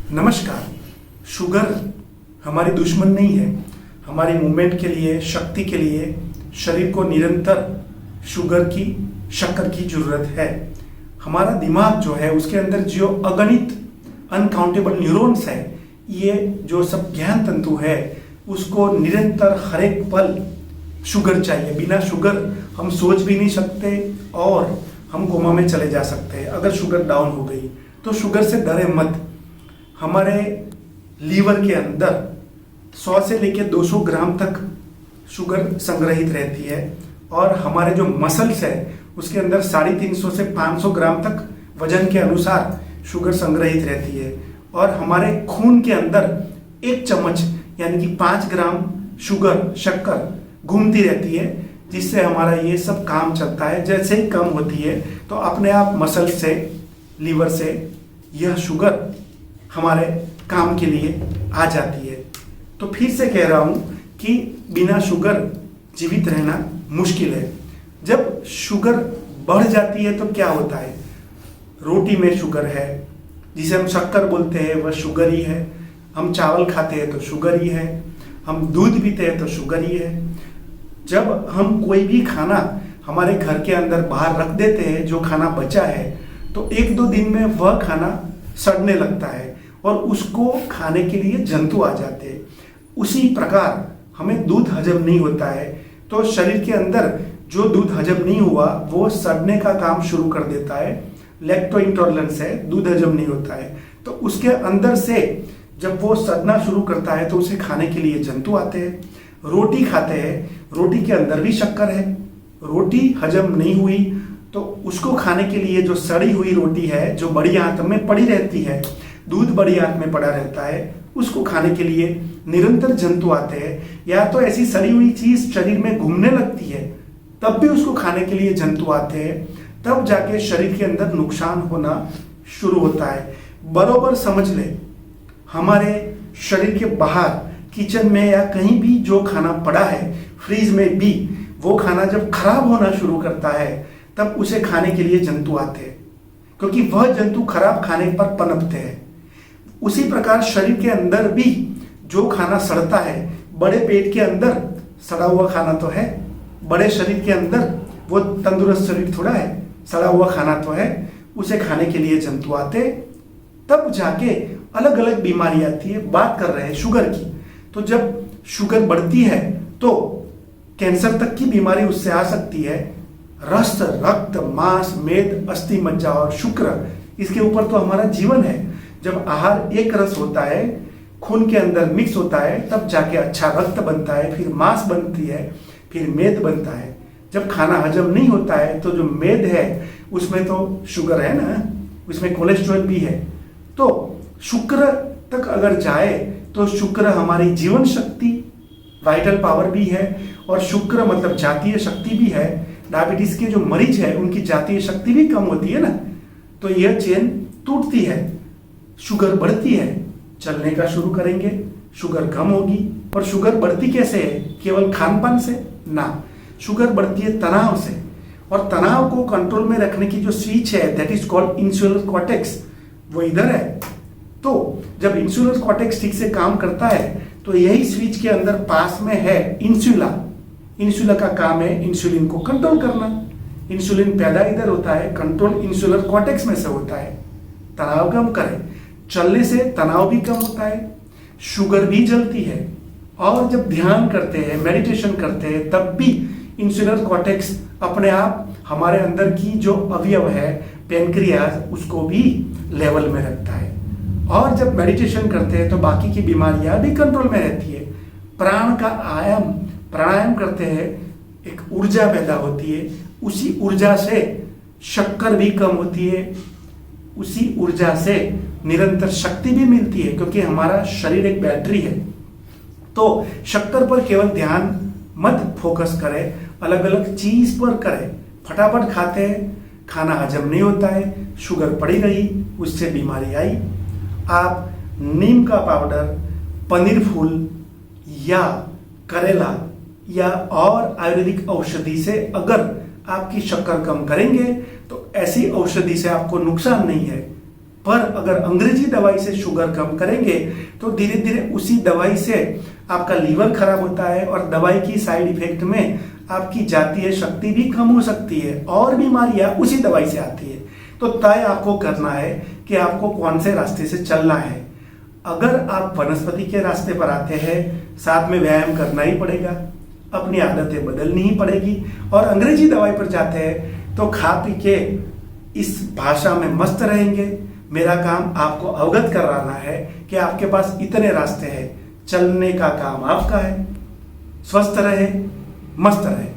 नमस्कार। शुगर हमारी दुश्मन नहीं है। हमारी मूवमेंट के लिए, शक्ति के लिए शरीर को निरंतर शक्कर की जरूरत है। हमारा दिमाग जो है उसके अंदर जो अगणित अनकाउंटेबल न्यूरॉन्स है, ये जो सब ज्ञान तंतु है, उसको निरंतर हर एक पल शुगर चाहिए। बिना शुगर हम सोच भी नहीं सकते और हम कोमा में चले जा सकते हैं। अगर शुगर डाउन हो गई तो शुगर से डरे मत। हमारे लीवर के अंदर 100 से लेकर 200 ग्राम तक शुगर संग्रहित रहती है और हमारे जो मसल्स है उसके अंदर 350 से 500 ग्राम तक वजन के अनुसार शुगर संग्रहित रहती है। और हमारे खून के अंदर 1 चम्मच यानी कि 5 ग्राम शक्कर घूमती रहती है, जिससे हमारा ये सब काम चलता है। जैसे ही कम होती है तो अपने आप मसल से, लीवर से यह शुगर हमारे काम के लिए आ जाती है। तो फिर से कह रहा हूं कि बिना शुगर जीवित रहना मुश्किल है। जब शुगर बढ़ जाती है तो क्या होता है? रोटी में शुगर है, जिसे हम शक्कर बोलते हैं, वह शुगर ही है। हम चावल खाते हैं तो शुगर ही है। हम दूध पीते हैं तो शुगर ही है। जब हम कोई भी खाना हमारे घर के अंदर बाहर रख देते हैं, जो खाना बचा है, तो 1-2 दिन में वह खाना सड़ने लगता है और उसको खाने के लिए जंतु आ जाते हैं। उसी प्रकार हमें दूध हजम नहीं होता है, तो शरीर के अंदर जो दूध हजम नहीं हुआ वो सड़ने का काम शुरू कर देता है। लैक्टो इंटॉलरेंस है, दूध हजम नहीं होता है, तो उसके अंदर से जब वो सड़ना शुरू करता है तो उसे खाने के लिए जंतु आते हैं। रोटी खाते हैं, रोटी के अंदर भी शक्कर है। रोटी हजम नहीं हुई तो उसको खाने के लिए जो सड़ी हुई रोटी है, जो बड़ी आंत में पड़ी रहती है, दूध बड़ी आंत में पड़ा रहता है, उसको खाने के लिए निरंतर जंतु आते हैं। या तो ऐसी सड़ी हुई चीज शरीर में घूमने लगती है, तब भी उसको खाने के लिए जंतु आते हैं। तब जाके शरीर के अंदर नुकसान होना शुरू होता है। बरोबर समझ ले, हमारे शरीर के बाहर किचन में या कहीं भी जो खाना पड़ा है, फ्रीज में भी, वो खाना जब खराब होना शुरू करता है तब उसे खाने के लिए जंतु आते हैं, क्योंकि वह जंतु खराब खाने पर पनपते हैं। उसी प्रकार शरीर के अंदर भी जो खाना सड़ता है, बड़े पेट के अंदर सड़ा हुआ खाना तो है, बड़े शरीर के अंदर वो तंदुरुस्त शरीर थोड़ा है, सड़ा हुआ खाना तो है, उसे खाने के लिए जंतु आते, तब जाके अलग अलग बीमारी आती है। बात कर रहे हैं शुगर की, तो जब शुगर बढ़ती है तो कैंसर तक की बीमारी उससे आ सकती है। रक्त, मांस, मेद, अस्थि, मज्जा और शुक्र, इसके ऊपर तो हमारा जीवन है। जब आहार एक रस होता है, खून के अंदर मिक्स होता है, तब जाके अच्छा रक्त बनता है, फिर मांस बनती है, फिर मेद बनता है। जब खाना हजम नहीं होता है तो जो मेद है उसमें तो शुगर है ना, उसमें कोलेस्ट्रॉल भी है। तो शुक्र तक अगर जाए तो शुक्र हमारी जीवन शक्ति, वाइटल पावर भी है, और शुक्र मतलब जातीय शक्ति भी है। डायबिटीज के जो मरीज है उनकी जातीय शक्ति भी कम होती है ना, तो यह चेन टूटती है। शुगर बढ़ती है, चलने का शुरू करेंगे, शुगर कम होगी। और शुगर बढ़ती कैसे है? केवल खान पान से ना, शुगर बढ़ती है तनाव से। और तनाव को कंट्रोल में रखने की जो स्विच है, that is called insular cortex, वो इधर है। तो जब इंसुलर कॉर्टेक्स ठीक से काम करता है तो यही स्विच के अंदर पास में है इंसुला। इंसुला का काम है इंसुलिन को कंट्रोल करना। इंसुलिन पैदा इधर होता है, कंट्रोल इंसुलर कॉर्टेक्स में से होता है। तनाव कम करे, चलने से तनाव भी कम होता है, शुगर भी जलती है। और जब ध्यान करते हैं, मेडिटेशन करते हैं, तब भी इंसुलर कॉर्टेक्स अपने आप हमारे अंदर की जो अवयव है, पैनक्रियाज, उसको भी लेवल में रखता है। और जब मेडिटेशन करते हैं तो बाकी की बीमारियां भी कंट्रोल में रहती है। प्राण का प्राणायाम करते हैं, एक ऊर्जा पैदा होती है, उसी ऊर्जा से शक्कर भी कम होती है, उसी ऊर्जा से निरंतर शक्ति भी मिलती है, क्योंकि हमारा शरीर एक बैटरी है। तो शक्कर पर केवल ध्यान मत फोकस करें, अलग अलग चीज पर करें। फटाफट खाते हैं, खाना हजम नहीं होता है, शुगर पड़ी रही, उससे बीमारी आई। आप नीम का पाउडर, पनीर फूल या करेला या और आयुर्वेदिक औषधि से अगर आपकी शक्कर कम करेंगे तो ऐसी औषधि से आपको नुकसान नहीं है। पर अगर अंग्रेजी दवाई से शुगर कम करेंगे तो धीरे धीरे उसी दवाई से आपका लीवर खराब होता है और दवाई की साइड इफेक्ट में आपकी जातीय शक्ति भी कम हो सकती है और बीमारियां उसी दवाई से आती है। तो तय आपको करना है कि आपको कौन से रास्ते से चलना है। अगर आप वनस्पति के रास्ते पर आते हैं, साथ में व्यायाम करना ही पड़ेगा, अपनी आदतें बदलनी ही पड़ेगी, और अंग्रेजी दवाई पर जाते हैं तो खा पी के इस भाषा में मस्त रहेंगे। मेरा काम आपको अवगत कराना है कि आपके पास इतने रास्ते हैं, चलने का काम आपका है। स्वस्थ रहे, मस्त रहे।